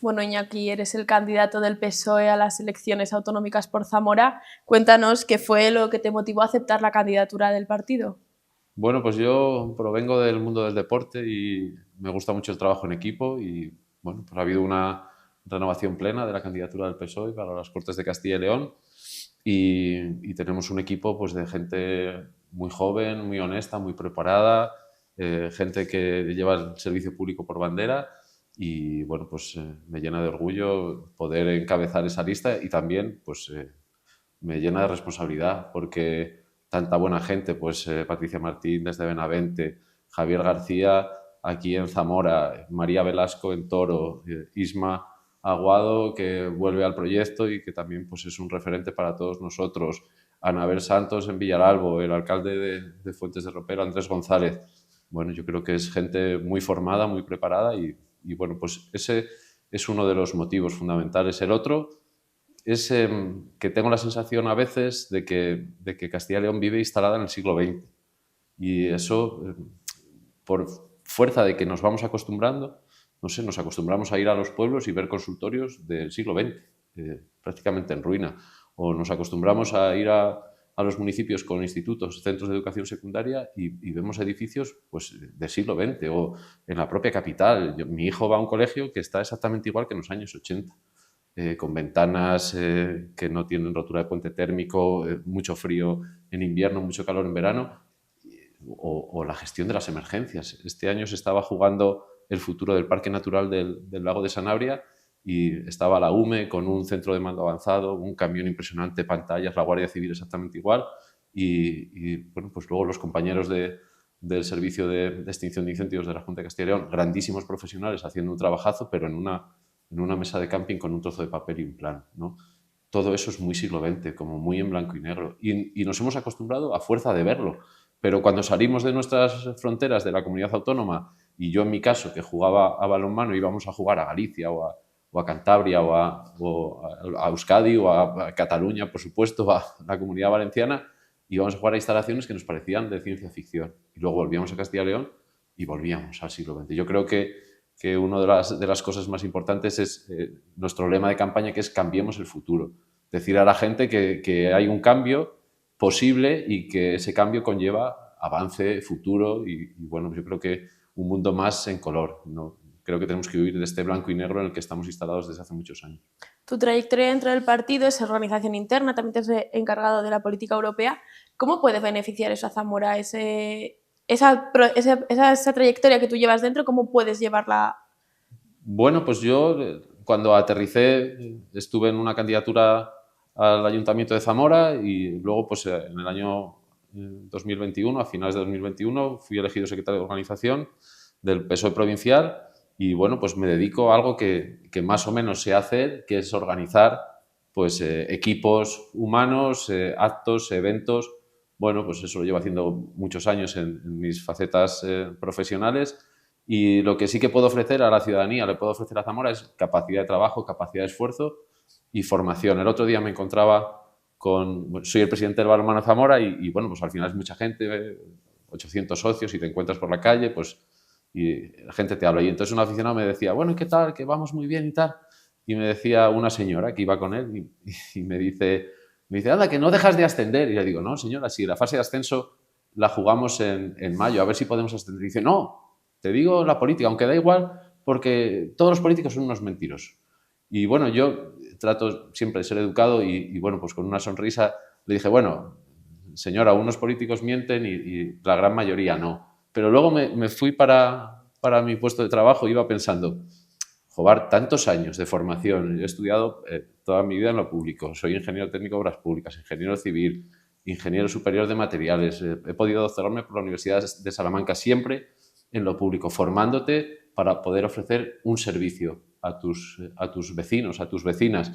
Bueno, Iñaki, eres el candidato del PSOE a las elecciones autonómicas por Zamora. Cuéntanos qué fue lo que te motivó a aceptar la candidatura del partido. Bueno, pues yo provengo del mundo del deporte y me gusta mucho el trabajo en equipo y bueno, pues ha habido una renovación plena de la candidatura del PSOE para las Cortes de Castilla y León y tenemos un equipo pues de gente muy joven, muy honesta, muy preparada, gente que lleva el servicio público por bandera y bueno, pues me llena de orgullo poder encabezar esa lista y también pues me llena de responsabilidad porque tanta buena gente, pues Patricia Martín desde Benavente, Javier García aquí en Zamora, María Velasco en Toro, Isma Aguado que vuelve al proyecto y que también pues, es un referente para todos nosotros, Anabel Santos en Villaralbo, el alcalde de Fuentes de Ropero, Andrés González. Bueno, yo creo que es gente muy formada, muy preparada y bueno, pues ese es uno de los motivos fundamentales. El otro es que tengo la sensación a veces de que Castilla y León vive instalada en el siglo XX. Y eso, por fuerza de que nos vamos acostumbrando, no sé, nos acostumbramos a ir a los pueblos y ver consultorios del siglo XX, prácticamente en ruina. O nos acostumbramos a ir a los municipios con institutos, centros de educación secundaria y vemos edificios pues, del siglo XX o en la propia capital. Mi hijo va a un colegio que está exactamente igual que en los años 80 con ventanas que no tienen rotura de puente térmico, mucho frío en invierno, mucho calor en verano, o la gestión de las emergencias. Este año se estaba jugando el futuro del Parque Natural del Lago de Sanabria y estaba la UME con un centro de mando avanzado, un camión impresionante, pantallas, la Guardia Civil exactamente igual y bueno, pues luego los compañeros del Servicio de Extinción de Incendios de la Junta de Castilla y León, grandísimos profesionales haciendo un trabajazo, pero en una mesa de camping con un trozo de papel y un plan, ¿no? Todo eso es muy siglo XX, como muy en blanco y negro. Y nos hemos acostumbrado a fuerza de verlo. Pero cuando salimos de nuestras fronteras de la comunidad autónoma, y yo en mi caso, que jugaba a balonmano, íbamos a jugar a Galicia o a Cantabria o a Euskadi o a Cataluña, por supuesto, a la comunidad valenciana, íbamos a jugar a instalaciones que nos parecían de ciencia ficción. Y luego volvíamos a Castilla y León y volvíamos al siglo XX. Yo creo que una de las cosas más importantes es nuestro lema de campaña, que es cambiemos el futuro. Decir a la gente que hay un cambio posible y que ese cambio conlleva avance, futuro y bueno, yo creo que un mundo más en color, ¿no? Creo que tenemos que huir de este blanco y negro en el que estamos instalados desde hace muchos años. Tu trayectoria dentro del partido es organización interna, también te has encargado de la política europea. ¿Cómo puede beneficiar eso a Zamora? Esa trayectoria que tú llevas dentro, ¿cómo puedes llevarla? Bueno, pues yo cuando aterricé estuve en una candidatura al Ayuntamiento de Zamora y luego pues en el año 2021, a finales de 2021, fui elegido secretario de organización del PSOE provincial y bueno, pues me dedico a algo que más o menos sé hacer, que es organizar pues equipos humanos, actos, eventos. Bueno, pues eso lo llevo haciendo muchos años en mis facetas profesionales y lo que sí que puedo ofrecer a la ciudadanía, le puedo ofrecer a Zamora es capacidad de trabajo, capacidad de esfuerzo y formación. El otro día me encontraba soy el presidente del Balonmano Zamora y bueno, pues al final es mucha gente, 800 socios y te encuentras por la calle, pues y la gente te habla. Y entonces un aficionado me decía, bueno, ¿y qué tal? Que vamos muy bien y tal. Y me decía una señora que iba con él y me dice, anda, que no dejas de ascender. Y le digo, no, señora, si la fase de ascenso la jugamos en mayo, a ver si podemos ascender. Y dice, no, te digo la política, aunque da igual, porque todos los políticos son unos mentirosos. Y bueno, yo trato siempre de ser educado y bueno, pues con una sonrisa le dije, bueno, señora, unos políticos mienten y la gran mayoría no. Pero luego me fui para mi puesto de trabajo y iba pensando, joder, tantos años de formación. Yo he estudiado toda mi vida en lo público. Soy ingeniero técnico de obras públicas, ingeniero civil, ingeniero superior de materiales. He podido doctorarme por la Universidad de Salamanca siempre en lo público, formándote para poder ofrecer un servicio a tus vecinos, a tus vecinas.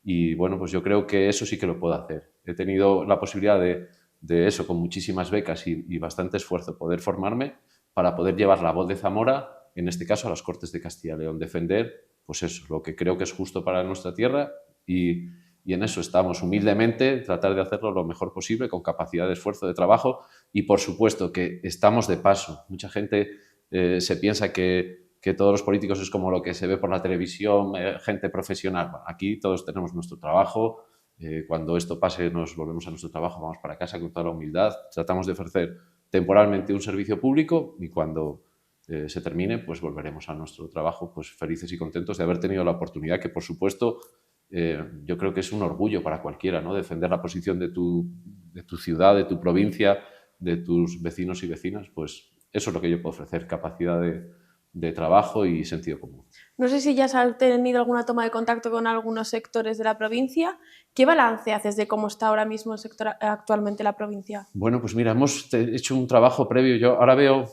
Y bueno, pues yo creo que eso sí que lo puedo hacer. He tenido la posibilidad de eso, con muchísimas becas y bastante esfuerzo, poder formarme para poder llevar la voz de Zamora, en este caso a las Cortes de Castilla y León, defender, pues eso, lo que creo que es justo para nuestra tierra y en eso estamos humildemente, tratar de hacerlo lo mejor posible, con capacidad de esfuerzo, de trabajo y por supuesto que estamos de paso. Mucha gente se piensa que todos los políticos es como lo que se ve por la televisión, gente profesional. Bueno, aquí todos tenemos nuestro trabajo. Cuando esto pase nos volvemos a nuestro trabajo, vamos para casa con toda la humildad. Tratamos de ofrecer temporalmente un servicio público y cuando se termine, pues volveremos a nuestro trabajo pues felices y contentos de haber tenido la oportunidad que, por supuesto, yo creo que es un orgullo para cualquiera, ¿no? Defender la posición de tu ciudad, de tu provincia, de tus vecinos y vecinas, pues eso es lo que yo puedo ofrecer, capacidad de trabajo y sentido común. No sé si ya has tenido alguna toma de contacto con algunos sectores de la provincia. ¿Qué balance haces de cómo está ahora mismo el sector actualmente la provincia? Bueno, pues mira, hemos hecho un trabajo previo. Yo ahora veo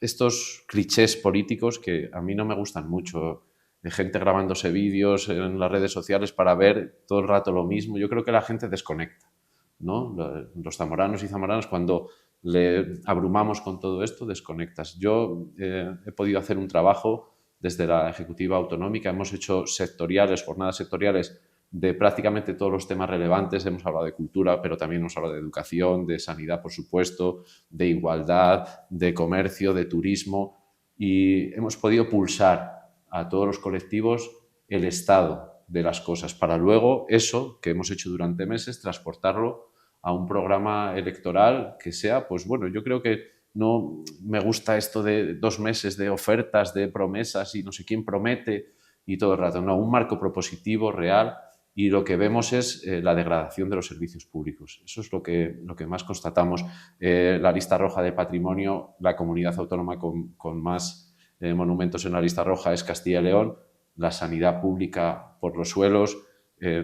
estos clichés políticos que a mí no me gustan mucho, de gente grabándose vídeos en las redes sociales para ver todo el rato lo mismo. Yo creo que la gente desconecta, ¿no? Los zamoranos y zamoranas, cuando le abrumamos con todo esto, desconectas. Yo he podido hacer un trabajo desde la Ejecutiva Autonómica, hemos hecho sectoriales, jornadas sectoriales de prácticamente todos los temas relevantes. Hemos hablado de cultura, pero también hemos hablado de educación, de sanidad, por supuesto, de igualdad, de comercio, de turismo, y hemos podido pulsar a todos los colectivos el estado de las cosas para luego eso que hemos hecho durante meses transportarlo a un programa electoral que sea, pues bueno, yo creo que no me gusta esto de 2 meses de ofertas, de promesas y no sé quién promete y todo el rato, no, un marco propositivo real. Y lo que vemos es la degradación de los servicios públicos. Eso es lo que más constatamos. La lista roja de patrimonio, la comunidad autónoma con más monumentos en la lista roja es Castilla y León. La sanidad pública por los suelos.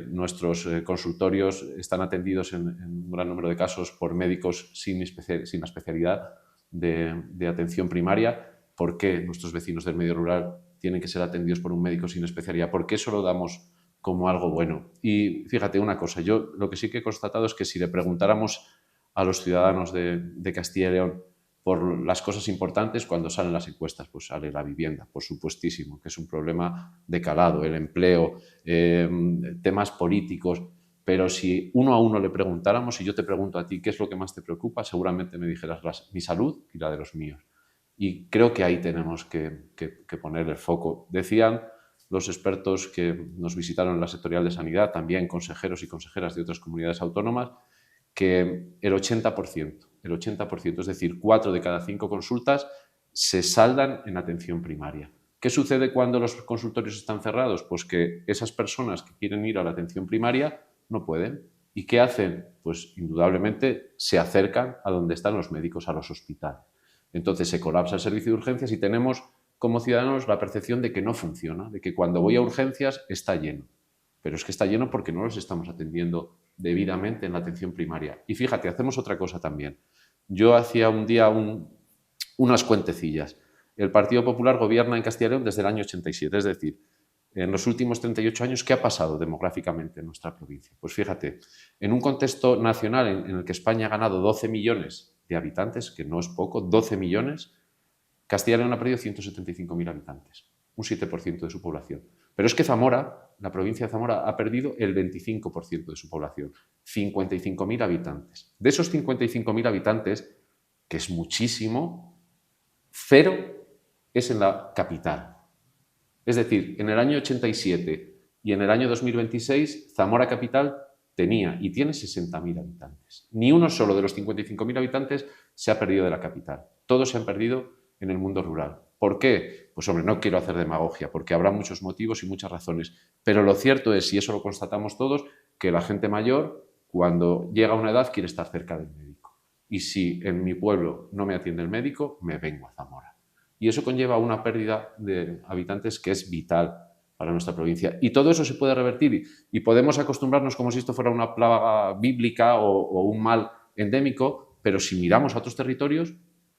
Nuestros consultorios están atendidos en un gran número de casos por médicos sin la especialidad de atención primaria. ¿Por qué nuestros vecinos del medio rural tienen que ser atendidos por un médico sin especialidad? ¿Por qué eso lo damos como algo bueno? Y fíjate una cosa, yo lo que sí que he constatado es que si le preguntáramos a los ciudadanos de Castilla y León por las cosas importantes, cuando salen las encuestas, pues sale la vivienda, por supuestísimo, que es un problema de calado, el empleo, temas políticos, pero si uno a uno le preguntáramos, y yo te pregunto a ti qué es lo que más te preocupa, seguramente me dijeras mi salud y la de los míos. Y creo que ahí tenemos que poner el foco. Decían los expertos que nos visitaron en la sectorial de sanidad, también consejeros y consejeras de otras comunidades autónomas, que el 80%, es decir, 4 de cada 5 consultas se saldan en atención primaria. ¿Qué sucede cuando los consultorios están cerrados? Pues que esas personas que quieren ir a la atención primaria no pueden. ¿Y qué hacen? Pues indudablemente se acercan a donde están los médicos, a los hospitales. Entonces se colapsa el servicio de urgencias y tenemos como ciudadanos la percepción de que no funciona, de que cuando voy a urgencias está lleno. Pero es que está lleno porque no los estamos atendiendo debidamente en la atención primaria. Y fíjate, hacemos otra cosa también. Yo hacía un día unas cuentecillas. El Partido Popular gobierna en Castilla y León desde el año 87, es decir, en los últimos 38 años, ¿qué ha pasado demográficamente en nuestra provincia? Pues fíjate, en un contexto nacional en el que España ha ganado 12 millones de habitantes, que no es poco, 12 millones, Castilla y León ha perdido 175.000 habitantes, un 7% de su población. Pero es que Zamora, la provincia de Zamora, ha perdido el 25% de su población, 55.000 habitantes. De esos 55.000 habitantes, que es muchísimo, 0 es en la capital. Es decir, en el año 87 y en el año 2026, Zamora capital tenía y tiene 60.000 habitantes. Ni uno solo de los 55.000 habitantes se ha perdido de la capital. Todos se han perdido en el mundo rural. ¿Por qué? Pues hombre, no quiero hacer demagogia, porque habrá muchos motivos y muchas razones. Pero lo cierto es, y eso lo constatamos todos, que la gente mayor, cuando llega a una edad, quiere estar cerca del médico. Y si en mi pueblo no me atiende el médico, me vengo a Zamora. Y eso conlleva una pérdida de habitantes que es vital para nuestra provincia. Y todo eso se puede revertir y podemos acostumbrarnos como si esto fuera una plaga bíblica o un mal endémico, pero si miramos a otros territorios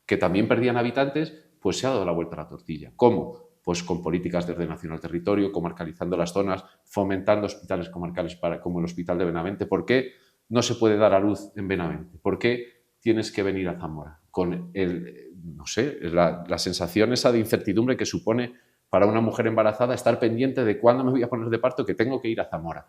que también perdían habitantes, pues se ha dado la vuelta a la tortilla. ¿Cómo? Pues con políticas de ordenación al territorio, comarcalizando las zonas, fomentando hospitales comarcales como el Hospital de Benavente. ¿Por qué no se puede dar a luz en Benavente? ¿Por qué tienes que venir a Zamora? Con no sé, la sensación esa de incertidumbre que supone para una mujer embarazada estar pendiente de cuándo me voy a poner de parto, que tengo que ir a Zamora.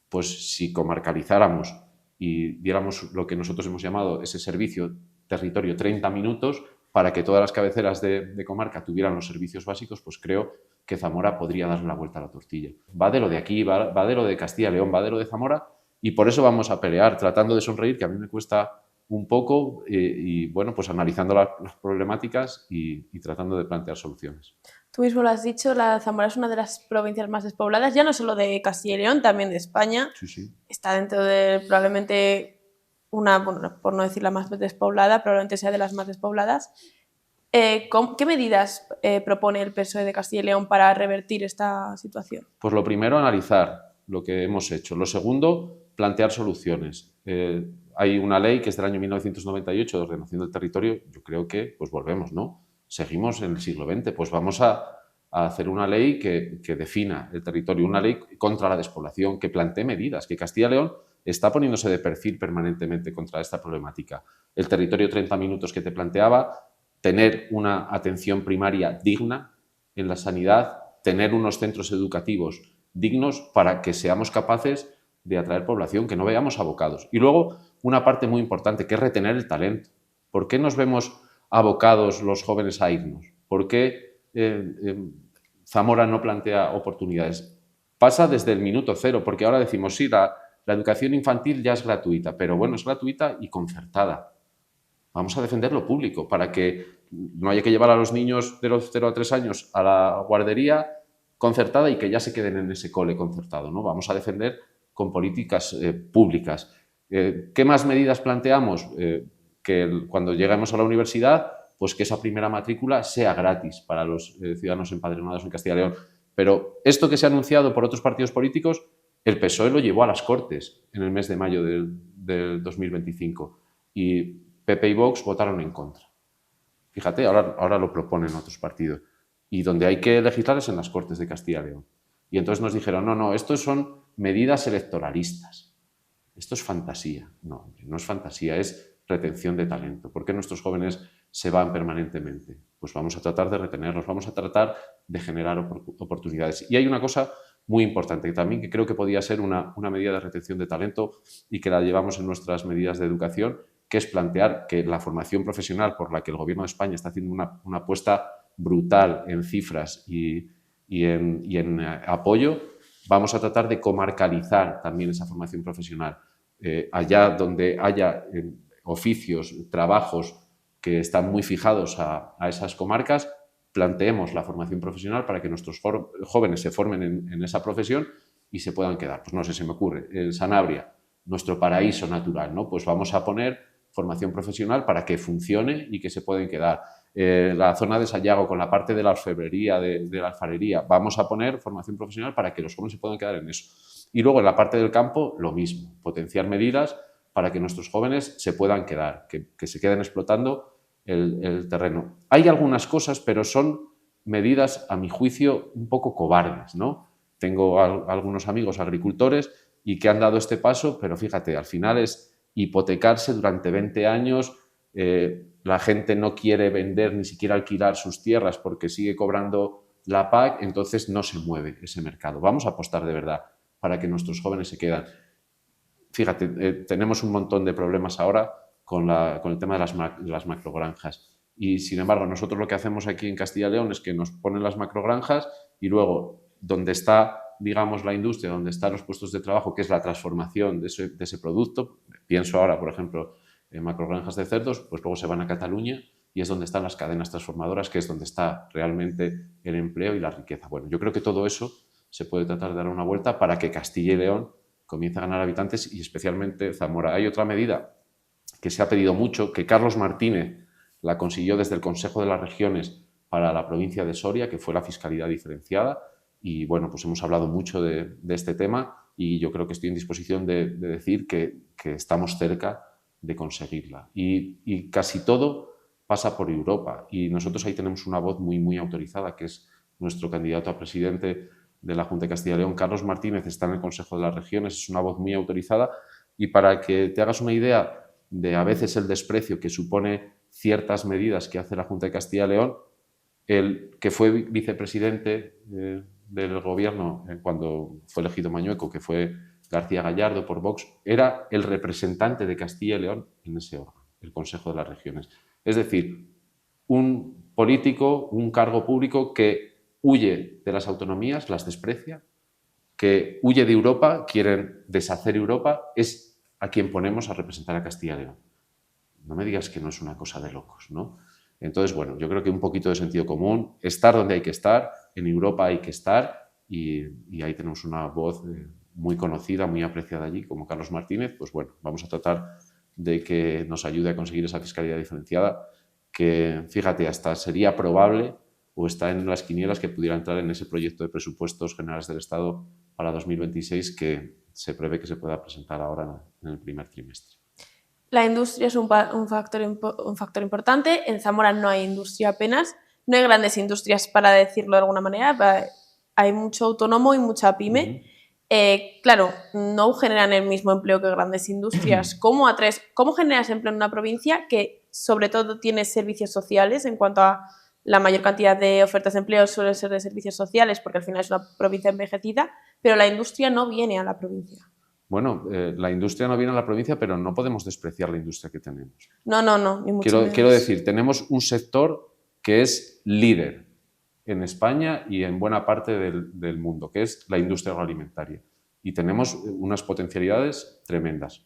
Pues si comarcalizáramos y diéramos lo que nosotros hemos llamado ese servicio territorio 30 minutos, para que todas las cabeceras de comarca tuvieran los servicios básicos, pues creo que Zamora podría darle la vuelta a la tortilla. Va de lo de aquí, va de lo de Castilla y León, va de lo de Zamora, y por eso vamos a pelear, tratando de sonreír, que a mí me cuesta un poco, y bueno, pues analizando las problemáticas y tratando de plantear soluciones. Tú mismo lo has dicho, la Zamora es una de las provincias más despobladas, ya no solo de Castilla y León, también de España. Sí, sí. Está dentro de probablemente una, bueno, por no decir la más despoblada, probablemente sea de las más despobladas. ¿Qué medidas propone el PSOE de Castilla y León para revertir esta situación? Pues lo primero, analizar lo que hemos hecho. Lo segundo, plantear soluciones. Hay una ley que es del año 1998 de ordenación del territorio. Yo creo que pues volvemos, ¿no? Seguimos en el siglo XX. Pues vamos a hacer una ley que defina el territorio, una ley contra la despoblación, que plantee medidas, que Castilla y León está poniéndose de perfil permanentemente contra esta problemática. El territorio 30 minutos que te planteaba, tener una atención primaria digna en la sanidad, tener unos centros educativos dignos para que seamos capaces de atraer población, que no veamos abocados. Y luego una parte muy importante, que es retener el talento. ¿Por qué nos vemos abocados los jóvenes a irnos? ¿Por qué Zamora no plantea oportunidades? Pasa desde el minuto cero, porque ahora decimos, sí, la educación infantil ya es gratuita, pero bueno, es gratuita y concertada. Vamos a defender lo público para que no haya que llevar a los niños de los 0 a 3 años a la guardería concertada y que ya se queden en ese cole concertado, ¿no? Vamos a defender con políticas públicas. ¿Qué más medidas planteamos? Que cuando lleguemos a la universidad, pues que esa primera matrícula sea gratis para los ciudadanos empadronados en Castilla y León. Pero esto que se ha anunciado por otros partidos políticos, el PSOE lo llevó a las Cortes en el mes de mayo del 2025 y PP y Vox votaron en contra. Fíjate, ahora lo proponen otros partidos. Y donde hay que legislar es en las Cortes de Castilla y León. Y entonces nos dijeron, no, estos son medidas electoralistas. Esto es fantasía. No, no es fantasía, es retención de talento. ¿Por qué nuestros jóvenes se van permanentemente? Pues vamos a tratar de retenerlos, vamos a tratar de generar oportunidades. Y hay una cosa muy importante que también que creo que podía ser una medida de retención de talento y que la llevamos en nuestras medidas de educación, que es plantear que la formación profesional por la que el Gobierno de España está haciendo una apuesta brutal en cifras y en apoyo, vamos a tratar de comarcalizar también esa formación profesional. Allá donde haya oficios, trabajos que están muy fijados a esas comarcas, planteemos la formación profesional para que nuestros jóvenes se formen en esa profesión y se puedan quedar. Pues no sé, se me ocurre, el Sanabria, nuestro paraíso natural, ¿no? Pues vamos a poner formación profesional para que funcione y que se pueden quedar. La zona de Sayago, con la parte de la orfebrería, de la alfarería, vamos a poner formación profesional para que los jóvenes se puedan quedar en eso. Y luego en la parte del campo, lo mismo, potenciar medidas para que nuestros jóvenes se puedan quedar, que se queden explotando el terreno. Hay algunas cosas, pero son medidas, a mi juicio, un poco cobardes, ¿no? Tengo algunos amigos agricultores y que han dado este paso, pero fíjate, al final es hipotecarse durante 20 años, la gente no quiere vender ni siquiera alquilar sus tierras porque sigue cobrando la PAC, entonces no se mueve ese mercado. Vamos a apostar de verdad para que nuestros jóvenes se quedan. Fíjate, tenemos un montón de problemas ahora con el tema de las macrogranjas y sin embargo nosotros lo que hacemos aquí en Castilla y León es que nos ponen las macrogranjas y luego donde está, digamos, la industria, donde están los puestos de trabajo, que es la transformación de ese producto, pienso ahora, por ejemplo, en macrogranjas de cerdos, pues luego se van a Cataluña y es donde están las cadenas transformadoras, que es donde está realmente el empleo y la riqueza. Bueno, yo creo que todo eso se puede tratar de dar una vuelta para que Castilla y León comience a ganar habitantes y especialmente Zamora. Hay otra medida que se ha pedido mucho, que Carlos Martínez la consiguió desde el Consejo de las Regiones para la provincia de Soria, que fue la fiscalidad diferenciada. Y bueno, pues hemos hablado mucho de este tema y yo creo que estoy en disposición de decir que estamos cerca de conseguirla. Y casi todo pasa por Europa y nosotros ahí tenemos una voz muy, muy autorizada, que es nuestro candidato a presidente de la Junta de Castilla y León, Carlos Martínez, está en el Consejo de las Regiones, es una voz muy autorizada y para que te hagas una idea de a veces el desprecio que supone ciertas medidas que hace la Junta de Castilla y León, el que fue vicepresidente del gobierno cuando fue elegido Mañueco, que fue García Gallardo por Vox, era el representante de Castilla y León en ese órgano, el Consejo de las Regiones. Es decir, un político, un cargo público que huye de las autonomías, las desprecia, que huye de Europa, quieren deshacer Europa, es a quien ponemos a representar a Castilla y León. No me digas que no es una cosa de locos, ¿no? Entonces, bueno, yo creo que un poquito de sentido común, estar donde hay que estar, en Europa hay que estar, y ahí tenemos una voz muy conocida, muy apreciada allí, como Carlos Martínez. Pues bueno, vamos a tratar de que nos ayude a conseguir esa fiscalidad diferenciada, que, fíjate, hasta sería probable o está en las quinielas que pudiera entrar en ese proyecto de presupuestos generales del Estado para 2026 que se prevé que se pueda presentar ahora en el primer trimestre. La industria es un factor importante. En Zamora no hay industria apenas. No hay grandes industrias, para decirlo de alguna manera. Hay mucho autónomo y mucha pyme. Claro, no generan el mismo empleo que grandes industrias. ¿Cómo generas empleo en una provincia que sobre todo tiene servicios sociales? En cuanto a la mayor cantidad de ofertas de empleo suele ser de servicios sociales, porque al final es una provincia envejecida, pero la industria no viene a la provincia. Bueno, la industria no viene a la provincia, pero no podemos despreciar la industria que tenemos. No, ni mucho menos. Quiero decir, tenemos un sector que es líder en España y en buena parte del mundo, que es la industria agroalimentaria. Y tenemos unas potencialidades tremendas.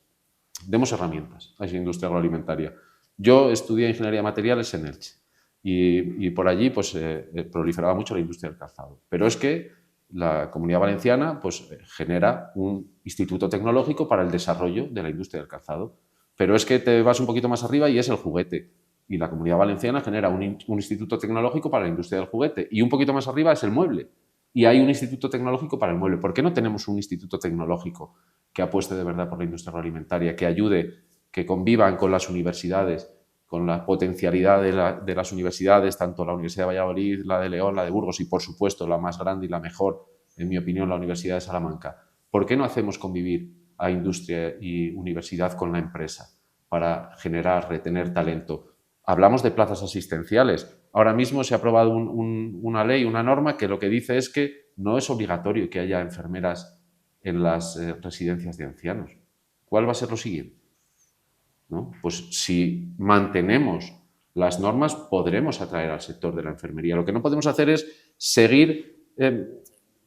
Demos herramientas a esa industria agroalimentaria. Yo estudié ingeniería de materiales en Elche y por allí pues, proliferaba mucho la industria del calzado. Pero es que la Comunidad Valenciana pues, genera un instituto tecnológico para el desarrollo de la industria del calzado. Pero es que te vas un poquito más arriba y es el juguete. Y la Comunidad Valenciana genera un instituto tecnológico para la industria del juguete. Y un poquito más arriba es el mueble. Y hay un instituto tecnológico para el mueble. ¿Por qué no tenemos un instituto tecnológico que apueste de verdad por la industria agroalimentaria, que ayude, que convivan con las universidades, con la potencialidad de las universidades, tanto la Universidad de Valladolid, la de León, la de Burgos y, por supuesto, la más grande y la mejor, en mi opinión, la Universidad de Salamanca? ¿Por qué no hacemos convivir a industria y universidad con la empresa para generar, retener talento? Hablamos de plazas asistenciales. Ahora mismo se ha aprobado una ley, una norma, que lo que dice es que no es obligatorio que haya enfermeras en las residencias de ancianos. ¿Cuál va a ser lo siguiente? ¿No? Pues si mantenemos las normas, podremos atraer al sector de la enfermería. Lo que no podemos hacer es seguir,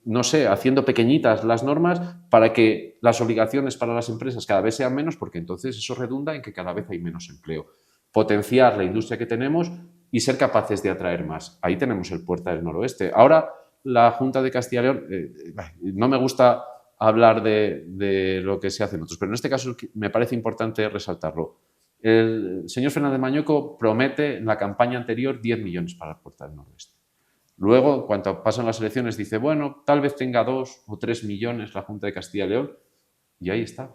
no sé, haciendo pequeñitas las normas para que las obligaciones para las empresas cada vez sean menos, porque entonces eso redunda en que cada vez hay menos empleo. Potenciar la industria que tenemos y ser capaces de atraer más. Ahí tenemos el Puerta del Noroeste. Ahora, la Junta de Castilla y León, no me gusta hablar de lo que se hace en otros, pero en este caso me parece importante resaltarlo. El señor Fernández Mañueco promete en la campaña anterior 10 millones para el Puerta del Noroeste. Luego, cuando pasan las elecciones, dice, bueno, tal vez tenga 2 o 3 millones la Junta de Castilla y León, y ahí está,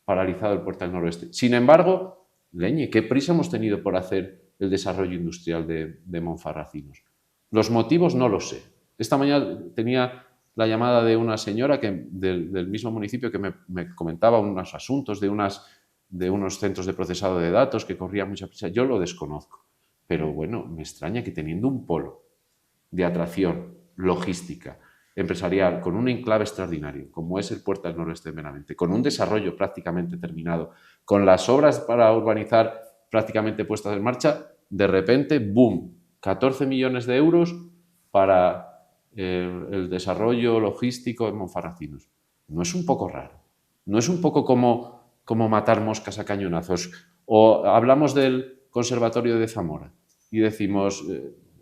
paralizado el Puerta del Noroeste. Sin embargo, leñe, ¿qué prisa hemos tenido por hacer el desarrollo industrial de Monfarracinos? Los motivos no lo sé. Esta mañana tenía la llamada de una señora del mismo municipio que me comentaba unos asuntos de unos centros de procesado de datos que corrían mucha prisa. Yo lo desconozco, pero bueno, me extraña que teniendo un polo de atracción logística, empresarial, con un enclave extraordinario, como es el Puerta del Noroeste de Benavente, con un desarrollo prácticamente terminado, con las obras para urbanizar prácticamente puestas en marcha, de repente, ¡boom!, 14 millones de euros para el desarrollo logístico de Monfarracinos. ¿No es un poco raro? ¿No es un poco como matar moscas a cañonazos? O hablamos del Conservatorio de Zamora y decimos,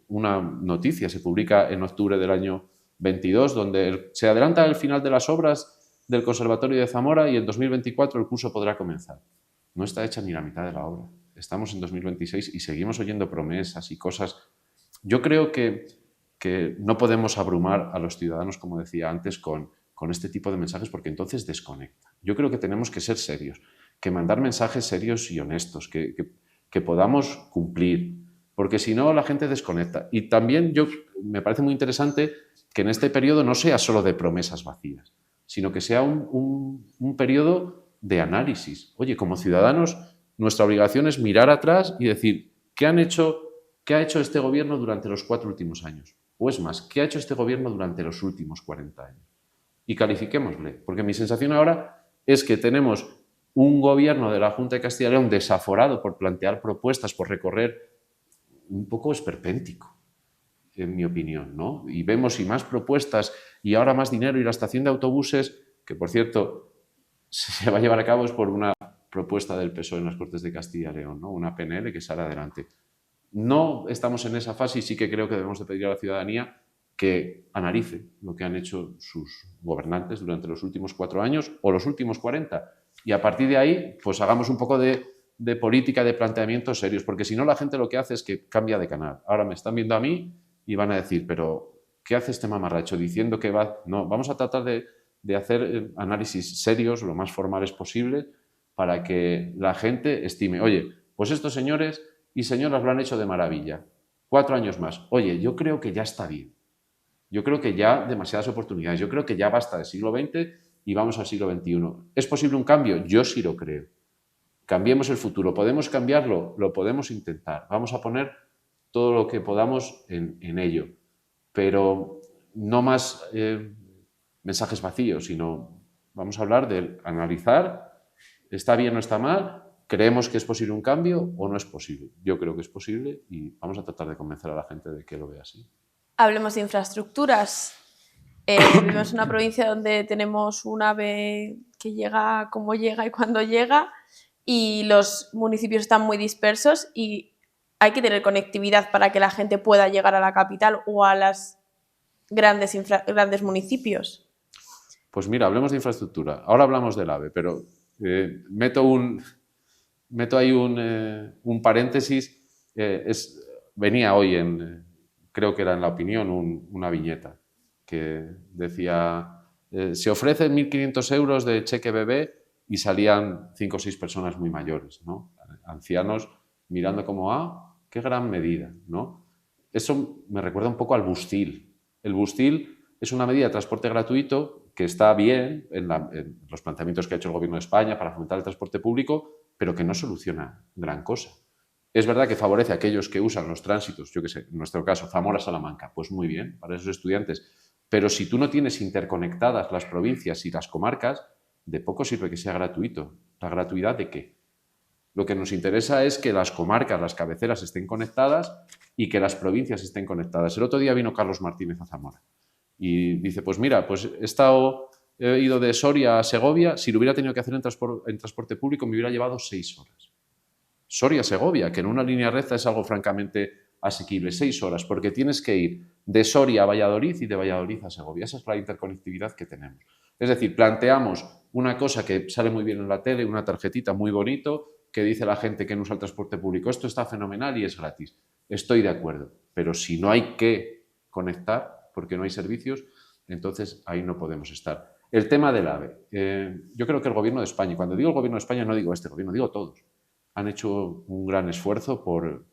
una noticia se publica en octubre del año 22, donde se adelanta el final de las obras del Conservatorio de Zamora y en 2024 el curso podrá comenzar. No está hecha ni la mitad de la obra. Estamos en 2026 y seguimos oyendo promesas y cosas. Yo creo que no podemos abrumar a los ciudadanos, como decía antes, con este tipo de mensajes, porque entonces desconecta. Yo creo que tenemos que ser serios, que mandar mensajes serios y honestos, que podamos cumplir, porque si no la gente desconecta. Y también me parece muy interesante que en este periodo no sea solo de promesas vacías, sino que sea un periodo de análisis. Oye, como ciudadanos, nuestra obligación es mirar atrás y decir, ¿qué ha hecho este gobierno durante los 4 últimos años? O es más, ¿qué ha hecho este gobierno durante los últimos 40 años? Y califiquémosle, porque mi sensación ahora es que tenemos un gobierno de la Junta de Castilla y León desaforado por plantear propuestas, por recorrer un poco esperpéntico, en mi opinión, ¿no? Y vemos y más propuestas y ahora más dinero y la estación de autobuses, que por cierto se va a llevar a cabo es por una propuesta del PSOE en las Cortes de Castilla y León, ¿no? Una PNL que sale adelante. No estamos en esa fase y sí que creo que debemos de pedir a la ciudadanía que analice lo que han hecho sus gobernantes durante los últimos 4 años o los últimos 40. Y a partir de ahí, pues hagamos un poco de política, de planteamientos serios, porque si no la gente lo que hace es que cambia de canal. Ahora me están viendo a mí y van a decir, pero ¿qué hace este mamarracho diciendo que va? No, vamos a tratar de hacer análisis serios, lo más formales posible, para que la gente estime, oye, pues estos señores y señoras lo han hecho de maravilla. 4 años más. Oye, yo creo que ya está bien. Yo creo que ya demasiadas oportunidades. Yo creo que ya basta del siglo XX y vamos al siglo XXI. ¿Es posible un cambio? Yo sí lo creo. Cambiemos el futuro. ¿Podemos cambiarlo? Lo podemos intentar. Vamos a poner todo lo que podamos en ello. Pero no más mensajes vacíos, sino vamos a hablar de analizar, ¿está bien o está mal? ¿Creemos que es posible un cambio o no es posible? Yo creo que es posible y vamos a tratar de convencer a la gente de que lo vea así. Hablemos de infraestructuras. Vivimos en una provincia donde tenemos un AVE que llega como llega y cuando llega, y los municipios están muy dispersos y hay que tener conectividad para que la gente pueda llegar a la capital o a los grandes municipios. Pues mira, hablemos de infraestructura. Ahora hablamos del AVE, pero meto ahí un paréntesis. Venía hoy creo que era en La Opinión, una viñeta que decía, se ofrecen 1.500 euros de cheque bebé y salían 5 o 6 personas muy mayores, ¿no? Ancianos mirando como, qué gran medida, ¿no? Eso me recuerda un poco al Bustil. El Bustil es una medida de transporte gratuito que está bien en los planteamientos que ha hecho el Gobierno de España para fomentar el transporte público, pero que no soluciona gran cosa. Es verdad que favorece a aquellos que usan los tránsitos, yo qué sé, en nuestro caso, Zamora-Salamanca, pues muy bien, para esos estudiantes. Pero si tú no tienes interconectadas las provincias y las comarcas, de poco sirve que sea gratuito. ¿La gratuidad de qué? Lo que nos interesa es que las comarcas, las cabeceras estén conectadas y que las provincias estén conectadas. El otro día vino Carlos Martínez a Zamora y dice, pues mira, pues he ido de Soria a Segovia, si lo hubiera tenido que hacer en transporte público me hubiera llevado 6 horas. Soria-Segovia, que en una línea recta es algo francamente asequible, 6 horas, porque tienes que ir de Soria a Valladolid y de Valladolid a Segovia. Esa es la interconectividad que tenemos. Es decir, planteamos una cosa que sale muy bien en la tele, una tarjetita muy bonito, que dice la gente que no usa el transporte público, esto está fenomenal y es gratis. Estoy de acuerdo, pero si no hay que conectar, porque no hay servicios, entonces ahí no podemos estar. El tema del AVE. Yo creo que el Gobierno de España, y cuando digo el Gobierno de España no digo este gobierno, digo todos, han hecho un gran esfuerzo por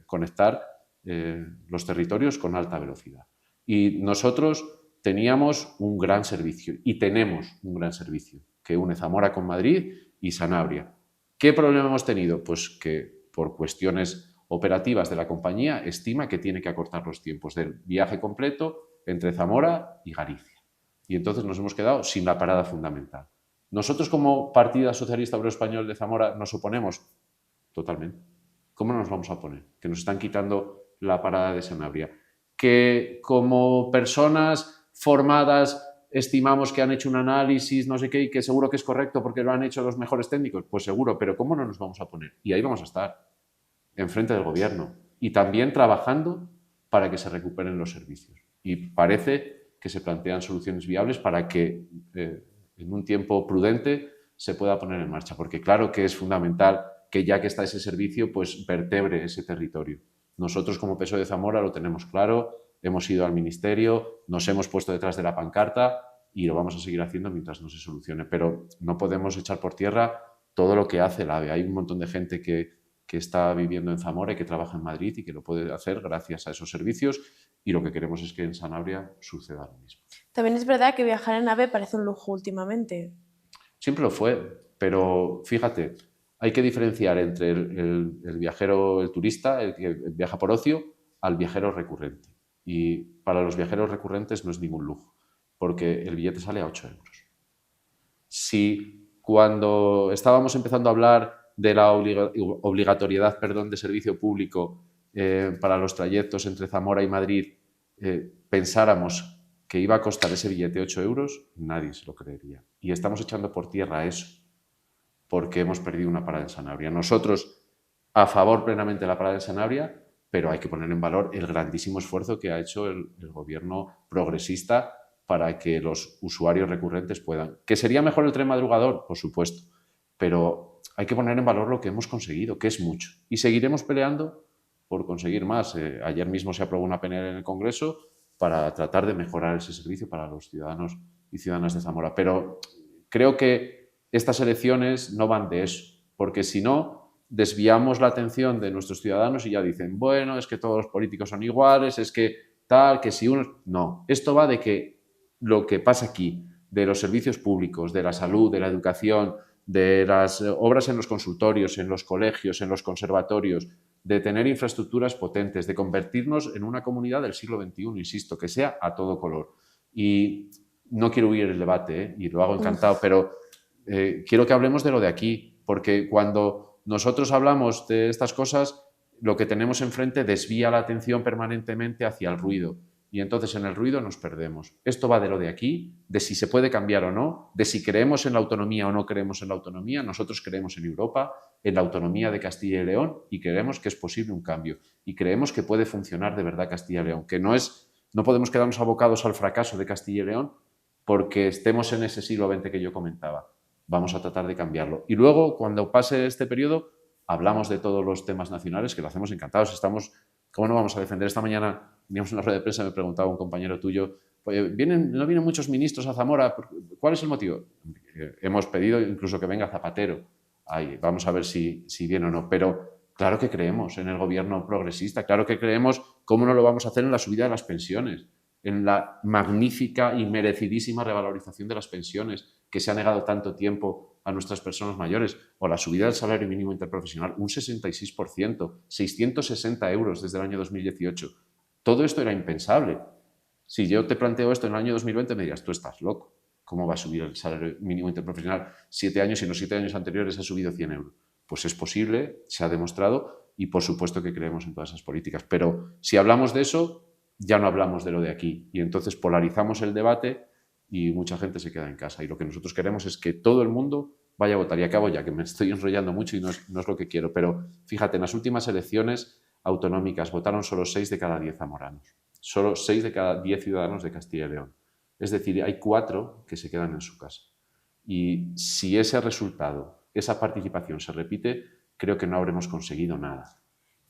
conectar los territorios con alta velocidad. Y nosotros teníamos un gran servicio y tenemos un gran servicio que une Zamora con Madrid y Sanabria. ¿Qué problema hemos tenido? Pues que por cuestiones operativas de la compañía estima que tiene que acortar los tiempos del viaje completo entre Zamora y Galicia. Y entonces nos hemos quedado sin la parada fundamental. Nosotros como Partido Socialista Obrero Español de Zamora nos oponemos totalmente. ¿Cómo no nos vamos a oponer? Que nos están quitando la parada de Sanabria. Que como personas formadas estimamos que han hecho un análisis, no sé qué, y que seguro que es correcto porque lo han hecho los mejores técnicos. Pues seguro, pero ¿cómo no nos vamos a oponer? Y ahí vamos a estar, enfrente del Gobierno. Y también trabajando para que se recuperen los servicios. Y parece que se plantean soluciones viables para que en un tiempo prudente se pueda poner en marcha, porque claro que es fundamental que ya que está ese servicio, pues vertebre ese territorio. Nosotros como PSOE de Zamora lo tenemos claro, hemos ido al Ministerio, nos hemos puesto detrás de la pancarta y lo vamos a seguir haciendo mientras no se solucione, pero no podemos echar por tierra todo lo que hace el AVE. Hay un montón de gente que está viviendo en Zamora y que trabaja en Madrid y que lo puede hacer gracias a esos servicios y lo que queremos es que en Sanabria suceda lo mismo. También es verdad que viajar en AVE parece un lujo últimamente. Siempre lo fue, pero fíjate, hay que diferenciar entre el viajero, el turista, el que viaja por ocio, al viajero recurrente. Y para los viajeros recurrentes no es ningún lujo, porque el billete sale a 8 euros. Si cuando estábamos empezando a hablar de la obligatoriedad de servicio público para los trayectos entre Zamora y Madrid pensáramos que iba a costar ese billete 8 euros, nadie se lo creería. Y estamos echando por tierra eso, porque hemos perdido una parada en Sanabria. Nosotros, a favor plenamente de la parada en Sanabria, pero hay que poner en valor el grandísimo esfuerzo que ha hecho el gobierno progresista para que los usuarios recurrentes puedan. ¿Que sería mejor el tren madrugador? Por supuesto, pero hay que poner en valor lo que hemos conseguido, que es mucho. Y seguiremos peleando por conseguir más. Ayer mismo se aprobó una PNL en el Congreso para tratar de mejorar ese servicio para los ciudadanos y ciudadanas de Zamora. Pero creo que estas elecciones no van de eso, porque si no, desviamos la atención de nuestros ciudadanos y ya dicen, bueno, es que todos los políticos son iguales, es que tal, que si uno... No, esto va de que lo que pasa aquí, de los servicios públicos, de la salud, de la educación, de las obras en los consultorios, en los colegios, en los conservatorios, de tener infraestructuras potentes, de convertirnos en una comunidad del siglo XXI, insisto, que sea a todo color. Y no quiero huir el debate, y lo hago encantado, pero quiero que hablemos de lo de aquí, porque cuando nosotros hablamos de estas cosas, lo que tenemos enfrente desvía la atención permanentemente hacia el ruido. Y entonces en el ruido nos perdemos. Esto va de lo de aquí, de si se puede cambiar o no, de si creemos en la autonomía o no creemos en la autonomía. Nosotros creemos en Europa, en la autonomía de Castilla y León, y creemos que es posible un cambio. Y creemos que puede funcionar de verdad Castilla y León, que no podemos quedarnos abocados al fracaso de Castilla y León porque estemos en ese siglo XX que yo comentaba. Vamos a tratar de cambiarlo. Y luego, cuando pase este periodo, hablamos de todos los temas nacionales, que lo hacemos encantados. ¿Cómo no vamos a defender? Esta mañana teníamos una rueda de prensa, me preguntaba un compañero tuyo, no vienen muchos ministros a Zamora, ¿cuál es el motivo? Hemos pedido incluso que venga Zapatero. Ahí, vamos a ver si viene o no. Pero claro que creemos en el gobierno progresista, claro que creemos, ¿cómo no lo vamos a hacer en la subida de las pensiones? En la magnífica y merecidísima revalorización de las pensiones que se ha negado tanto tiempo a nuestras personas mayores, o la subida del salario mínimo interprofesional, un 66%, 660 euros desde el año 2018. Todo esto era impensable. Si yo te planteo esto en el año 2020, me dirás, tú estás loco. ¿Cómo va a subir el salario mínimo interprofesional 7 años y en los 7 años anteriores ha subido 100 euros? Pues es posible, se ha demostrado y por supuesto que creemos en todas esas políticas. Pero si hablamos de eso, ya no hablamos de lo de aquí y entonces polarizamos el debate y mucha gente se queda en casa. Y lo que nosotros queremos es que todo el mundo vaya a votar. Y acabo ya, que me estoy enrollando mucho y no es lo que quiero. Pero fíjate, en las últimas elecciones autonómicas votaron solo 6 de cada 10 zamoranos. Solo 6 de cada 10 ciudadanos de Castilla y León. Es decir, hay 4 que se quedan en su casa. Y si ese resultado, esa participación se repite, creo que no habremos conseguido nada.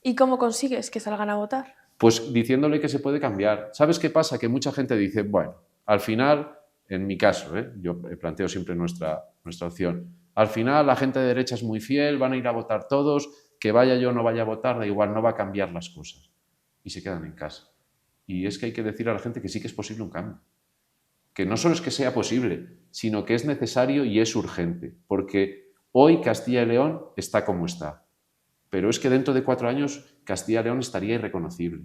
¿Y cómo consigues que salgan a votar? Pues diciéndole que se puede cambiar. ¿Sabes qué pasa? Que mucha gente dice, bueno, al final, en mi caso, yo planteo siempre nuestra opción, al final la gente de derecha es muy fiel, van a ir a votar todos, que vaya yo o no vaya a votar, da igual, no va a cambiar las cosas. Y se quedan en casa. Y es que hay que decir a la gente que sí que es posible un cambio. Que no solo es que sea posible, sino que es necesario y es urgente. Porque hoy Castilla y León está como está. Pero es que dentro de 4 años Castilla y León estaría irreconocible.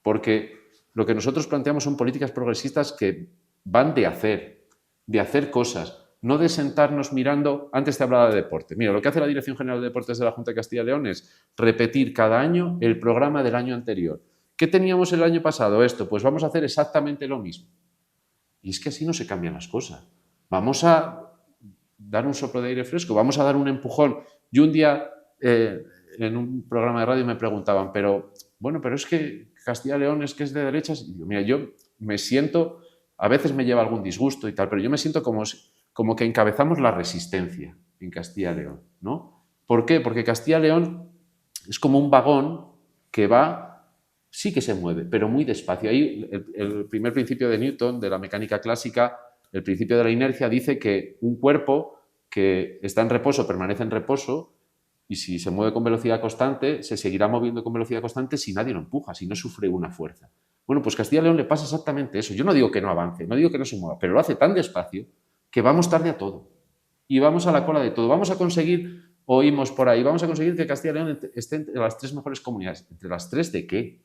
Porque lo que nosotros planteamos son políticas progresistas que van de hacer cosas, no de sentarnos mirando. Antes te hablaba de deporte. Mira, lo que hace la Dirección General de Deportes de la Junta de Castilla y León es repetir cada año el programa del año anterior. ¿Qué teníamos el año pasado? Esto, pues vamos a hacer exactamente lo mismo. Y es que así no se cambian las cosas. Vamos a dar un soplo de aire fresco, vamos a dar un empujón. Y un día en un programa de radio me preguntaban, pero es que Castilla y León es que es de derechas. Y yo, mira, yo me siento, a veces me lleva algún disgusto y tal, pero yo me siento como que encabezamos la resistencia en Castilla y León, ¿no? ¿Por qué? Porque Castilla y León es como un vagón que va, sí que se mueve, pero muy despacio. Ahí el primer principio de Newton, de la mecánica clásica, el principio de la inercia, dice que un cuerpo que está en reposo permanece en reposo y si se mueve con velocidad constante, se seguirá moviendo con velocidad constante si nadie lo empuja, si no sufre una fuerza. Bueno, pues Castilla y León le pasa exactamente eso. Yo no digo que no avance, no digo que no se mueva, pero lo hace tan despacio que vamos tarde a todo. Y vamos a la cola de todo. Vamos a conseguir, oímos por ahí, vamos a conseguir que Castilla y León esté entre las 3 mejores comunidades. ¿Entre las 3 de qué?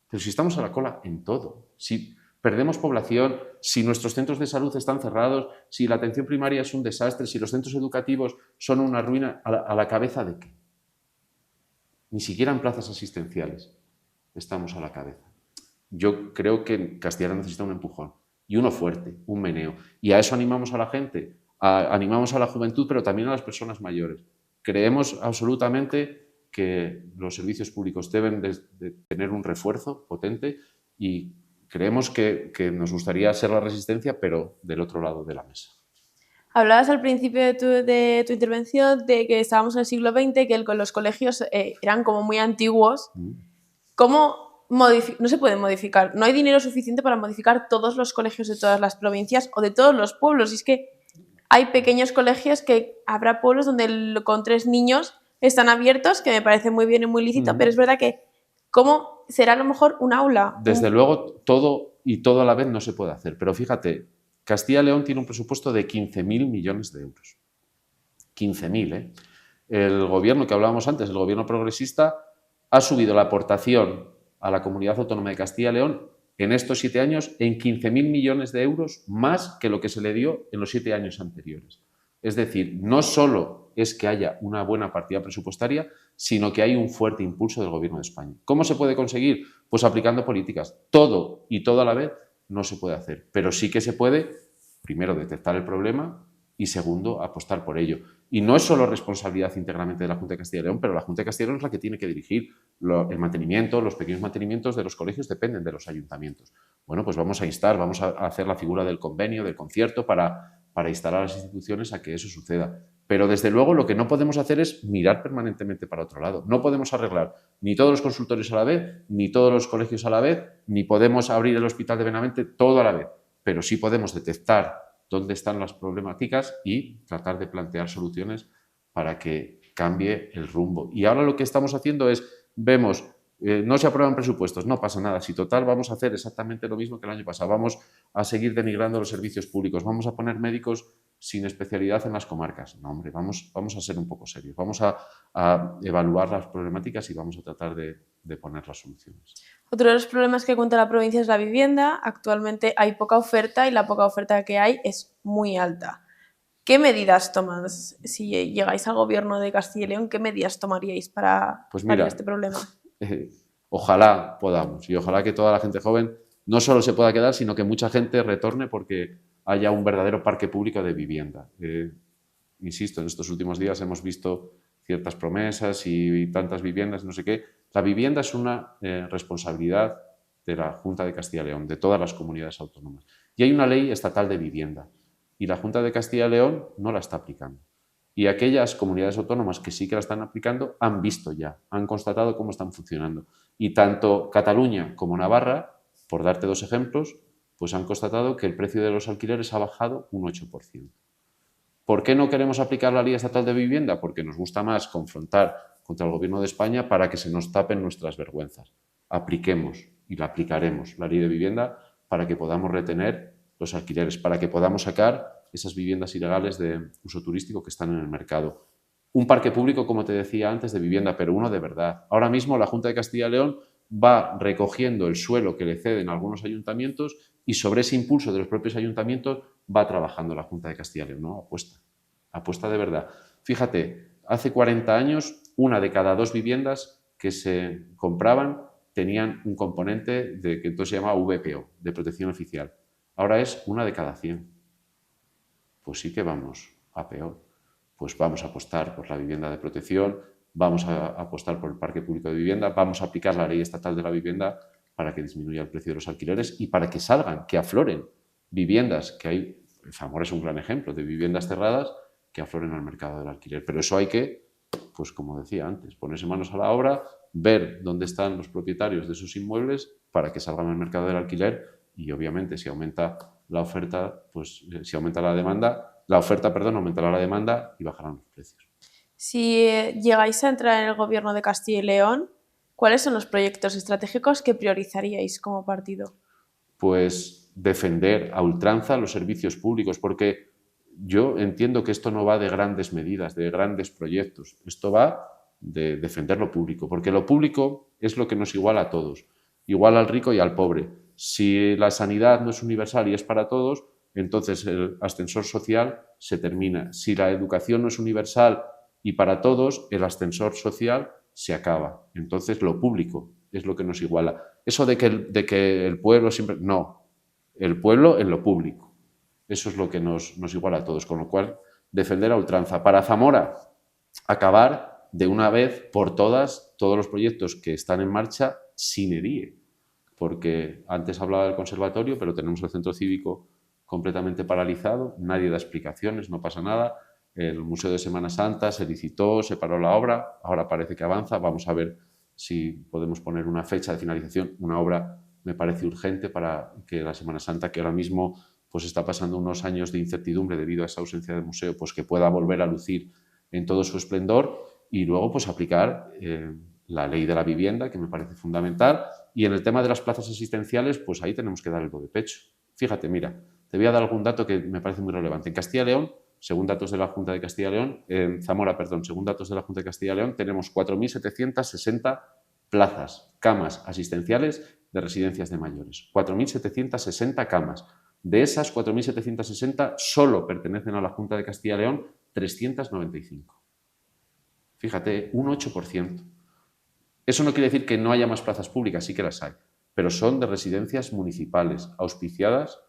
Pero si estamos a la cola en todo, si perdemos población, si nuestros centros de salud están cerrados, si la atención primaria es un desastre, si los centros educativos son una ruina, ¿a la cabeza de qué? Ni siquiera en plazas asistenciales. estamos a la cabeza. Yo creo que Castilla necesita un empujón, y uno fuerte, un meneo. Y a eso animamos a la gente, animamos a la juventud, pero también a las personas mayores. Creemos absolutamente que los servicios públicos deben de tener un refuerzo potente y creemos que nos gustaría ser la resistencia, pero del otro lado de la mesa. Hablabas al principio de tu intervención de que estábamos en el siglo XX, que los colegios eran como muy antiguos. ¿Cómo no se pueden modificar? No hay dinero suficiente para modificar todos los colegios de todas las provincias o de todos los pueblos. Y es que hay pequeños colegios que habrá pueblos donde con 3 niños están abiertos, que me parece muy bien y muy lícito, pero es verdad que ¿cómo será a lo mejor un aula? Desde luego, todo y todo a la vez no se puede hacer. Pero fíjate, Castilla y León tiene un presupuesto de 15.000 millones de euros. 15.000, ¿eh? El gobierno que hablábamos antes, el gobierno progresista, ha subido la aportación a la Comunidad Autónoma de Castilla y León en estos 7 años en 15.000 millones de euros más que lo que se le dio en los 7 años anteriores. Es decir, no solo es que haya una buena partida presupuestaria, sino que hay un fuerte impulso del Gobierno de España. ¿Cómo se puede conseguir? Pues aplicando políticas. Todo y todo a la vez no se puede hacer, pero sí que se puede, primero, detectar el problema y segundo, apostar por ello. Y no es solo responsabilidad íntegramente de la Junta de Castilla y León, pero la Junta de Castilla y León es la que tiene que dirigir el mantenimiento, los pequeños mantenimientos de los colegios dependen de los ayuntamientos. Bueno, pues vamos a instar, vamos a hacer la figura del convenio, del concierto, para instar a las instituciones a que eso suceda. Pero desde luego lo que no podemos hacer es mirar permanentemente para otro lado. No podemos arreglar ni todos los consultorios a la vez, ni todos los colegios a la vez, ni podemos abrir el hospital de Benavente todo a la vez. Pero sí podemos detectar dónde están las problemáticas y tratar de plantear soluciones para que cambie el rumbo. Y ahora lo que estamos haciendo es, vemos, no se aprueban presupuestos, no pasa nada. Si total vamos a hacer exactamente lo mismo que el año pasado, vamos a seguir denigrando los servicios públicos, vamos a poner médicos sin especialidad en las comarcas. No, hombre, vamos a ser un poco serios, vamos a evaluar las problemáticas y vamos a tratar de poner las soluciones. Otro de los problemas que cuenta la provincia es la vivienda. Actualmente hay poca oferta y la poca oferta que hay es muy alta. ¿Qué medidas tomas? Si llegáis al gobierno de Castilla y León, ¿qué medidas tomaríais para paliar este problema? Ojalá podamos y ojalá que toda la gente joven no solo se pueda quedar, sino que mucha gente retorne porque haya un verdadero parque público de vivienda. Insisto, en estos últimos días hemos visto ciertas promesas y tantas viviendas, no sé qué. La vivienda es una responsabilidad de la Junta de Castilla y León, de todas las comunidades autónomas. Y hay una ley estatal de vivienda y la Junta de Castilla y León no la está aplicando. Y aquellas comunidades autónomas que sí que la están aplicando han visto ya, han constatado cómo están funcionando. Y tanto Cataluña como Navarra, por darte 2 ejemplos, pues han constatado que el precio de los alquileres ha bajado un 8%. ¿Por qué no queremos aplicar la Ley Estatal de Vivienda? Porque nos gusta más confrontar contra el Gobierno de España para que se nos tapen nuestras vergüenzas. Apliquemos y la aplicaremos, la Ley de Vivienda, para que podamos retener los alquileres, para que podamos sacar esas viviendas ilegales de uso turístico que están en el mercado. Un parque público, como te decía antes, de vivienda, pero uno de verdad. Ahora mismo la Junta de Castilla y León va recogiendo el suelo que le ceden a algunos ayuntamientos y sobre ese impulso de los propios ayuntamientos va trabajando la Junta de Castilla y León. No, apuesta de verdad. Fíjate, hace 40 años, 1 de cada 2 viviendas que se compraban tenían un componente que entonces se llama VPO, de protección oficial. Ahora es 1 de cada 100. Pues sí que vamos a peor. Pues vamos a apostar por la vivienda de protección, vamos a apostar por el parque público de vivienda, vamos a aplicar la Ley Estatal de la Vivienda para que disminuya el precio de los alquileres y para que salgan, que afloren viviendas, que hay, Zamora es un gran ejemplo de viviendas cerradas que afloren al mercado del alquiler. Pero eso hay que, pues como decía antes, ponerse manos a la obra, ver dónde están los propietarios de esos inmuebles para que salgan al mercado del alquiler y obviamente si aumenta la oferta, pues si aumenta la demanda, la oferta, perdón, aumentará la demanda y bajarán los precios. Si llegáis a entrar en el gobierno de Castilla y León, ¿cuáles son los proyectos estratégicos que priorizaríais como partido? Pues defender a ultranza los servicios públicos, porque yo entiendo que esto no va de grandes medidas, de grandes proyectos, esto va de defender lo público, porque lo público es lo que nos iguala a todos, igual al rico y al pobre. Si la sanidad no es universal y es para todos, entonces el ascensor social se termina. Si la educación no es universal y para todos, el ascensor social se acaba. Entonces lo público es lo que nos iguala. Eso de que el pueblo siempre... No, el pueblo en lo público. Eso es lo que nos iguala a todos, con lo cual defender a ultranza. Para Zamora, acabar de una vez por todas todos los proyectos que están en marcha sine die, porque antes hablaba del conservatorio, pero tenemos el centro cívico completamente paralizado, nadie da explicaciones, no pasa nada. El Museo de Semana Santa se licitó, se paró la obra, ahora parece que avanza, vamos a ver si podemos poner una fecha de finalización. Una obra me parece urgente para que la Semana Santa, que ahora mismo pues está pasando unos años de incertidumbre debido a esa ausencia del museo, pues que pueda volver a lucir en todo su esplendor, y luego pues aplicar la ley de la vivienda, que me parece fundamental, y en el tema de las plazas asistenciales, pues ahí tenemos que dar el do de pecho. Fíjate, mira, te voy a dar algún dato que me parece muy relevante. En Castilla y León, según datos de la Junta de Castilla y León, en Zamora, perdón, según datos de la Junta de Castilla y León, tenemos 4.760 plazas, camas asistenciales de residencias de mayores. 4.760 camas. De esas 4.760, solo pertenecen a la Junta de Castilla y León 395. Fíjate, un 8%. Eso no quiere decir que no haya más plazas públicas, sí que las hay, pero son de residencias municipales, auspiciadas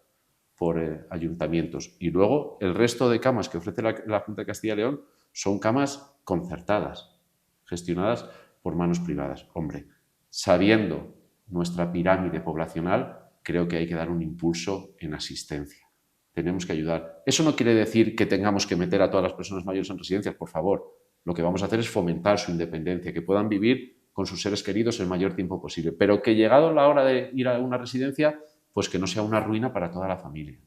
por ayuntamientos. Y luego el resto de camas que ofrece la Junta de Castilla y León son camas concertadas, gestionadas por manos privadas. Hombre, sabiendo nuestra pirámide poblacional, creo que hay que dar un impulso en asistencia. Tenemos que ayudar. Eso no quiere decir que tengamos que meter a todas las personas mayores en residencias, por favor. Lo que vamos a hacer es fomentar su independencia, que puedan vivir con sus seres queridos el mayor tiempo posible, pero que llegado la hora de ir a una residencia, pues que no sea una ruina para toda la familia.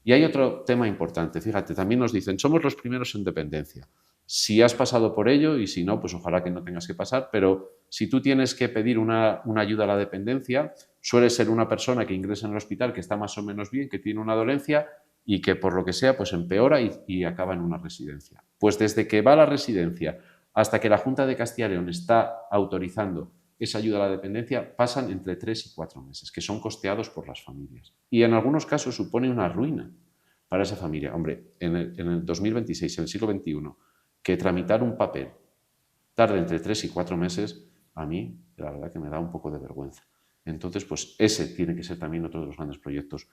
Y hay otro tema importante, fíjate, también nos dicen, somos los primeros en dependencia. Si has pasado por ello, y si no, pues ojalá que no tengas que pasar, pero si tú tienes que pedir una ayuda a la dependencia, suele ser una persona que ingresa en el hospital, que está más o menos bien, que tiene una dolencia y que por lo que sea, pues empeora y acaba en una residencia. Pues desde que va a la residencia hasta que la Junta de Castilla y León está autorizando esa ayuda a la dependencia, pasan entre 3 y 4 meses, que son costeados por las familias. Y en algunos casos supone una ruina para esa familia. Hombre, en el 2026, en el siglo XXI, que tramitar un papel tarde entre 3 y 4 meses, a mí, la verdad que me da un poco de vergüenza. Entonces, pues ese tiene que ser también otro de los grandes proyectos.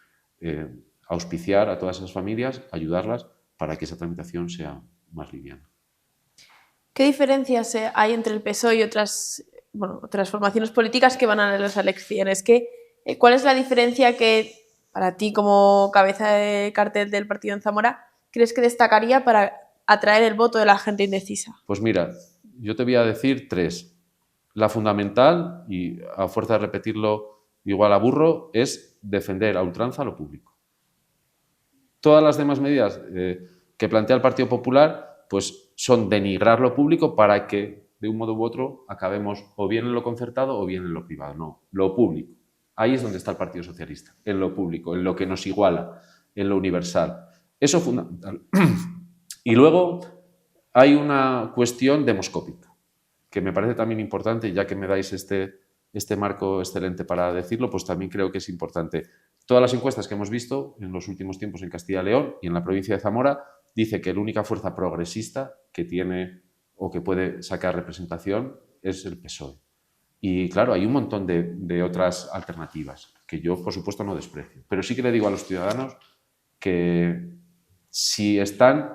Auspiciar a todas esas familias, ayudarlas para que esa tramitación sea más liviana. ¿Qué diferencias hay entre el PSOE y otras formaciones políticas que van a las elecciones? ¿Cuál es la diferencia que, para ti como cabeza de cartel del partido en Zamora, crees que destacaría para atraer el voto de la gente indecisa? Pues mira, yo te voy a decir 3. La fundamental, y a fuerza de repetirlo igual aburro, es defender a ultranza lo público. Todas las demás medidas que plantea el Partido Popular pues son denigrar lo público para que de un modo u otro acabemos o bien en lo concertado o bien en lo privado. No, lo público. Ahí es donde está el Partido Socialista, en lo público, en lo que nos iguala, en lo universal. Eso es fundamental. Y luego hay una cuestión demoscópica, que me parece también importante, ya que me dais este marco excelente para decirlo, pues también creo que es importante. Todas las encuestas que hemos visto en los últimos tiempos en Castilla y León y en la provincia de Zamora dice que la única fuerza progresista que tiene o que puede sacar representación es el PSOE. Y claro, hay un montón de otras alternativas que yo, por supuesto, no desprecio. Pero sí que le digo a los ciudadanos que si están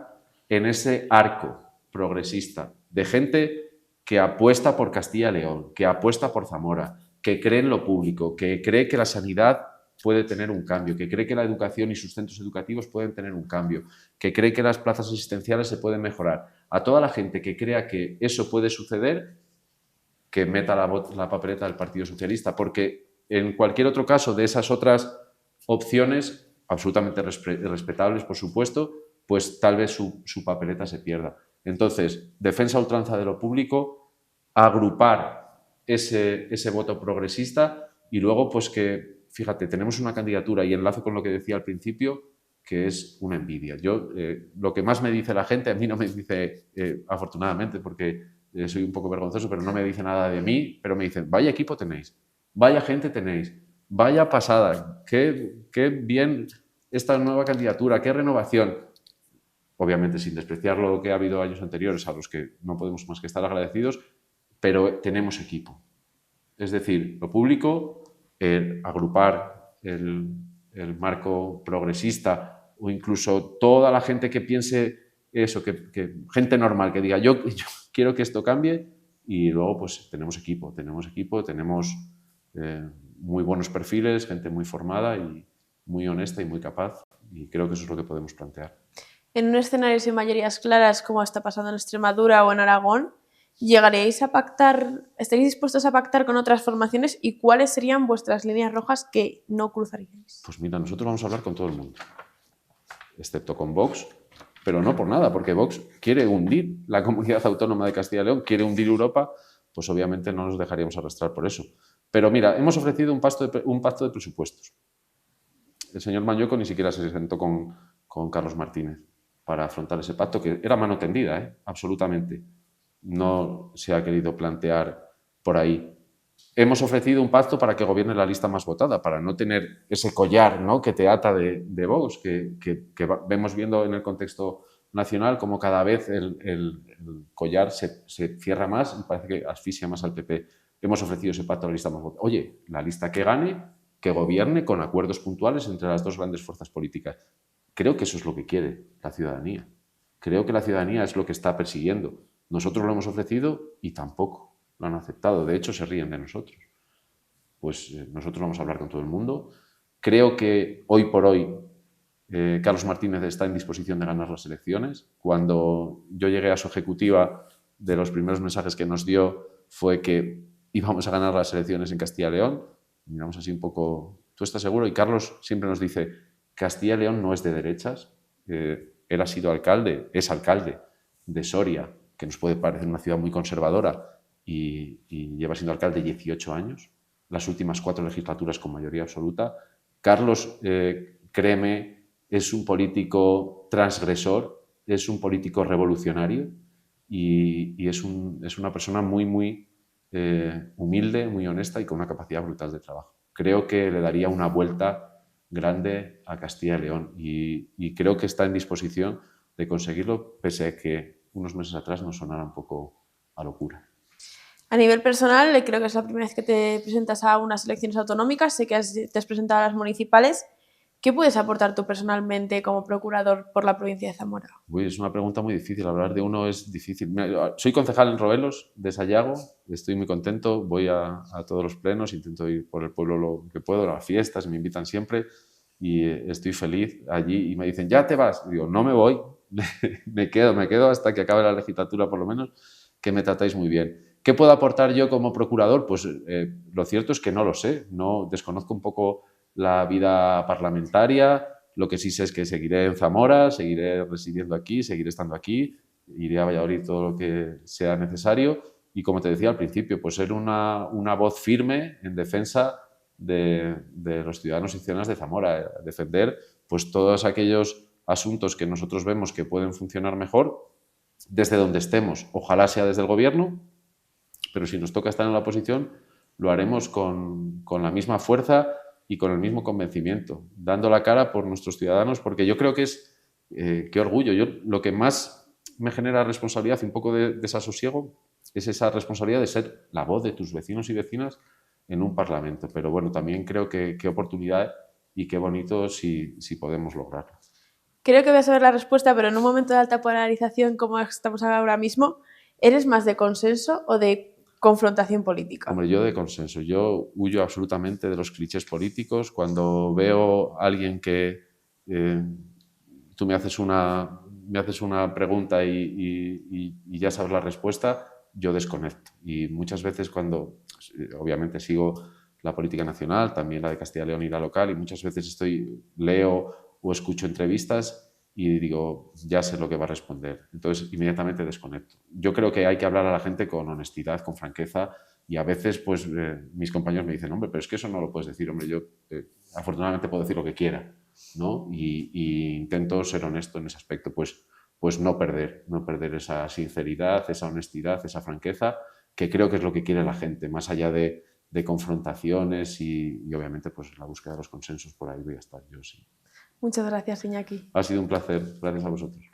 en ese arco progresista de gente que apuesta por Castilla y León, que apuesta por Zamora, que cree en lo público, que cree que la sanidad puede tener un cambio, que cree que la educación y sus centros educativos pueden tener un cambio, que cree que las plazas asistenciales se pueden mejorar. A toda la gente que crea que eso puede suceder, que meta la papeleta del Partido Socialista, porque en cualquier otro caso de esas otras opciones, absolutamente respetables, por supuesto, pues tal vez su papeleta se pierda. Entonces, defensa a ultranza de lo público, agrupar ese voto progresista y luego, pues que, fíjate, tenemos una candidatura y enlazo con lo que decía al principio, que es una envidia. Yo, lo que más me dice la gente, a mí no me dice, afortunadamente, porque soy un poco vergonzoso, pero no me dice nada de mí, pero me dicen, vaya equipo tenéis, vaya gente tenéis, vaya pasada, qué bien esta nueva candidatura, qué renovación. Obviamente sin despreciar lo que ha habido años anteriores, a los que no podemos más que estar agradecidos, pero tenemos equipo. Es decir, lo público, agrupar el marco progresista o incluso toda la gente que piense eso, gente normal que diga yo quiero que esto cambie, y luego pues tenemos equipo, tenemos muy buenos perfiles, gente muy formada y muy honesta y muy capaz, y creo que eso es lo que podemos plantear. En un escenario sin mayorías claras, como está pasando en Extremadura o en Aragón, ¿llegaréis a pactar, estaréis dispuestos a pactar con otras formaciones y cuáles serían vuestras líneas rojas que no cruzaríais? Pues mira, nosotros vamos a hablar con todo el mundo, excepto con Vox, pero no por nada, porque Vox quiere hundir la comunidad autónoma de Castilla y León, quiere hundir Europa, pues obviamente no nos dejaríamos arrastrar por eso. Pero mira, hemos ofrecido un pacto de presupuestos. El señor Mañueco ni siquiera se sentó con Carlos Martínez para afrontar ese pacto, que era mano tendida, absolutamente. No se ha querido plantear por ahí. Hemos ofrecido un pacto para que gobierne la lista más votada, para no tener ese collar, ¿no?, que te ata de Vox, que vemos viendo en el contexto nacional como cada vez el collar se cierra más y parece que asfixia más al PP. Hemos ofrecido ese pacto a la lista más votada. Oye, la lista que gane, que gobierne con acuerdos puntuales entre las dos grandes fuerzas políticas. Creo que eso es lo que quiere la ciudadanía. Creo que la ciudadanía es lo que está persiguiendo. Nosotros lo hemos ofrecido y tampoco lo han aceptado. De hecho, se ríen de nosotros. Pues nosotros vamos a hablar con todo el mundo. Creo que hoy por hoy Carlos Martínez está en disposición de ganar las elecciones. Cuando yo llegué a su ejecutiva, de los primeros mensajes que nos dio fue que íbamos a ganar las elecciones en Castilla y León. Miramos así un poco, ¿tú estás seguro? Y Carlos siempre nos dice, Castilla y León no es de derechas. Él ha sido alcalde, es alcalde de Soria, que nos puede parecer una ciudad muy conservadora, y lleva siendo alcalde 18 años, las últimas 4 legislaturas con mayoría absoluta. Carlos, créeme, es un político transgresor, es un político revolucionario y es una persona muy, muy humilde, muy honesta y con una capacidad brutal de trabajo. Creo que le daría una vuelta grande a Castilla y León y creo que está en disposición de conseguirlo, pese a que unos meses atrás nos sonara un poco a locura. A nivel personal, creo que es la primera vez que te presentas a unas elecciones autonómicas, sé que te has presentado a las municipales. ¿Qué puedes aportar tú personalmente como procurador por la provincia de Zamora? Uy, es una pregunta muy difícil, hablar de uno es difícil. Mira, soy concejal en Roelos, de Sayago, estoy muy contento, voy a todos los plenos, intento ir por el pueblo lo que puedo, a las fiestas, me invitan siempre y estoy feliz allí y me dicen, ¿ya te vas? Y digo, no me voy, me quedo hasta que acabe la legislatura por lo menos, que me tratáis muy bien. ¿Qué puedo aportar yo como procurador? Pues lo cierto es que no lo sé, no desconozco un poco la vida parlamentaria. Lo que sí sé es que seguiré en Zamora, seguiré residiendo aquí, seguiré estando aquí, iré a Valladolid todo lo que sea necesario y, como te decía al principio, pues ser una voz firme en defensa de los ciudadanos y ciudadanas de Zamora, defender pues todos aquellos asuntos que nosotros vemos que pueden funcionar mejor desde donde estemos. Ojalá sea desde el Gobierno, pero si nos toca estar en la oposición, lo haremos con la misma fuerza y con el mismo convencimiento, dando la cara por nuestros ciudadanos, porque yo creo que es, qué orgullo, lo que más me genera responsabilidad y un poco de desasosiego es esa responsabilidad de ser la voz de tus vecinos y vecinas en un parlamento. Pero bueno, también creo que qué oportunidad y qué bonito si podemos lograrlo. Creo que voy a saber la respuesta, pero en un momento de alta polarización como estamos ahora mismo, ¿eres más de consenso o de confrontación política? Hombre, yo de consenso. Yo huyo absolutamente de los clichés políticos. Cuando veo a alguien que tú me haces una pregunta y ya sabes la respuesta, yo desconecto. Y muchas veces cuando, obviamente sigo la política nacional, también la de Castilla y León y la local, y muchas veces leo o escucho entrevistas y digo, ya sé lo que va a responder. Entonces, inmediatamente desconecto. Yo creo que hay que hablar a la gente con honestidad, con franqueza, y a veces pues mis compañeros me dicen, hombre, pero es que eso no lo puedes decir. Hombre, yo afortunadamente puedo decir lo que quiera, ¿no? Y intento ser honesto en ese aspecto, pues no perder esa sinceridad, esa honestidad, esa franqueza, que creo que es lo que quiere la gente, más allá de confrontaciones y obviamente pues la búsqueda de los consensos. Por ahí voy a estar yo, sí. Muchas gracias, Iñaki. Ha sido un placer. Gracias a vosotros.